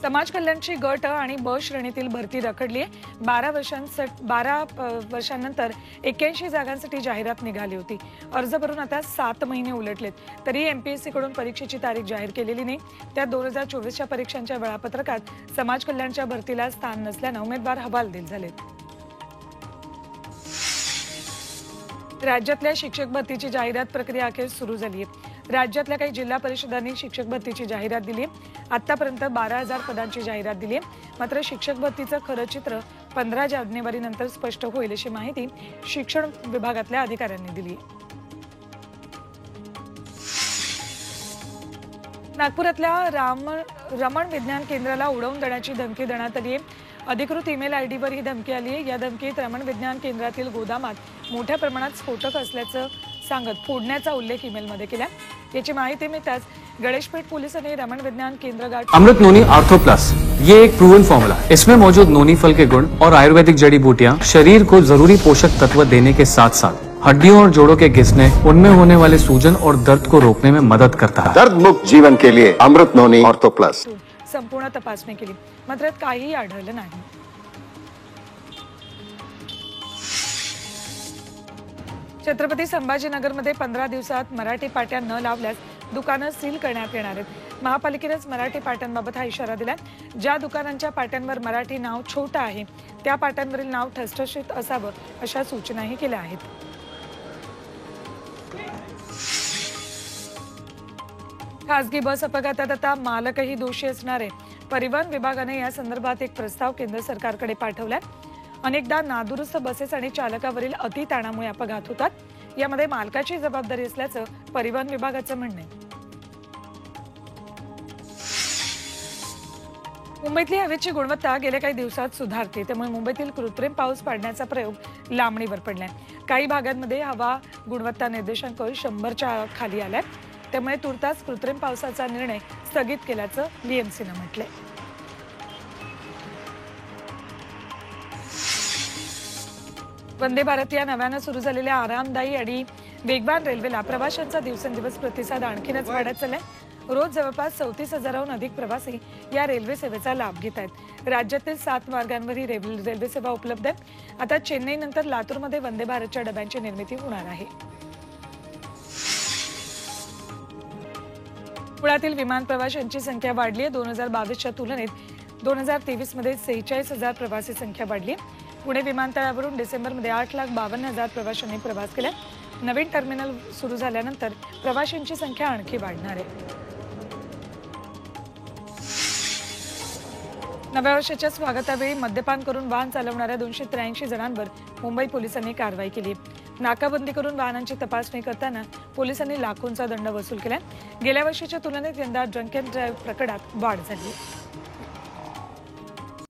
समाज कल्याणची गट आणि ब श्रेणीतील भरती रखडली आहे। 12 वर्षांनंतर 81 जागांसाठी जाहिरात निघाली होती। अर्ज भरून आता 7 महिने उलटलेत, तरी एमपीएससी कडून परीक्षेची तारीख जाहीर केलेली नाही। त्या 2024च्या परीक्षांच्या वेळापत्रकात समाज कल्याणच्या भरतीला स्थान नसल्याने उमेदवार हवालदिल झालेत। राज्यातल्या शिक्षक भरतीची जाहिरात प्रक्रिया अखेर सुरू झाली आहे। राज्यातल्या काही जिल्हा परिषदांनी शिक्षक भरतीची जाहिरात दिली आहे। आतापर्यंत 12,000 पदांची जाहिरात दिली आहे। मात्र शिक्षक भरतीचं खरं चित्र 15 जानेवारीनंतर स्पष्ट होईल अशी माहिती शिक्षण विभागातल्या अधिकाऱ्यांनी दिली आहे। नागपुरातल्या रमण विज्ञान केंद्राला उडवून देण्याची धमकी देण्यात आली आहे। अधिकृत ईमेल आयडीवर ही धमकी आली आहे। या धमकीत रमण विज्ञान केंद्रातील गोदामात मोठ्या प्रमाणात स्फोटक असल्याचं सांगत फोडण्याचा उल्लेख ईमेलमध्ये केला। याची माहिती मिळताच गणेशपेठ पोलिसांनी रमण विज्ञान केंद्र गाठ अमृत नोनी आर्थो प्लस, ये एक प्रूवन फॉर्मूला। इसमें मौजूद नोनी फल के गुण और आयुर्वेदिक जड़ी बूटियां शरीर को जरूरी पोषक तत्व देने के साथ साथ हड्डियों और जोड़ों के घिसने, उनमें होने वाले सूजन और दर्द को रोकने में मदद करता है। दर्द मुक्त जीवन के लिए अमृत नोनी आर्थो प्लस। संपूर्ण तपासणी केली, मात्र काहीही आढळलं नाही। छत्रपती संभाजीनगरमध्ये 15 दिवसात मराठी पाट्या न लावल्यास दुकानं सील करण्यात येणार आहेत। महापालिकेनेच मराठी पाट्यांबाबत हा इशारा दिलाय। ज्या दुकानांच्या पाट्यांवर मराठी नाव छोटं आहे त्या पाट्यांवरील नाव ठसठशीत असावं अशा सूचनाही केल्या आहेत। खासगी बस अपघातात आता मालकही दोषी असणार आहे। परिवहन विभागाने या संदर्भात एक प्रस्ताव केंद्र सरकारकडे पाठवलाय। अनेकदा नादुरुस्त बसेस आणि चालकावरील अतिताणामुळे अपघात होतात, यामध्ये मालकाची जबाबदारी असल्याचं परिवहन विभागाचं म्हणणं आहे। मुंबईतली हवेची गुणवत्ता गेल्या काही दिवसात सुधारते, त्यामुळे मुंबईतील कृत्रिम पाऊस पाडण्याचा प्रयोग लांबणीवर पडलाय। काही भागांमध्ये हवा गुणवत्ता निर्देशांक 100च्या खाली आलाय, त्यामुळे तुर्तास कृत्रिम पावसाचा निर्णय स्थगित केल्याचं बीएमसीनं म्हटलंय। वंदे भारत या नव्यानं सुरू झालेल्या आरामदायी आणि वेगवान रेल्वेला प्रवाशांचा दिवसेंदिवस प्रतिसाद आणखीनच वाढत चाललाय। रोज जवळपास 34,000हून अधिक प्रवासी या रेल्वे सेवेचा लाभ घेत आहेत। राज्यातील 7 मार्गांवर ही रेल्वे सेवा उपलब्ध आहे। आता चेन्नईनंतर लातूरमध्ये वंदे भारतच्या डब्यांची निर्मिती होणार आहे। पुण्यातील विमान प्रवाशांची संख्या वाढली आहे। 2022च्या तुलनेत 2023 मध्ये 46,000 प्रवासी संख्या वाढली आहे। पुणे विमानतळावरून डिसेंबरमध्ये 8,52,000 प्रवाशांनी प्रवास केला। नवीन टर्मिनल सुरू झाल्यानंतर प्रवाशांची संख्या आणखी वाढणार आहे। नव्या वर्षाच्या स्वागतावेळी मद्यपान करून वाहन चालवणाऱ्या 283 जणांवर मुंबई पोलिसांनी कारवाई केली। नाकाबंदी करून वाहनांची तपासणी करताना पोलिसांनी लाखोंचा दंड वसूल केला। गेल्या वर्षीच्या तुलनेत यंदा ड्रंक अँड ड्राईव्ह प्रकरणात वाढ झाली आहे।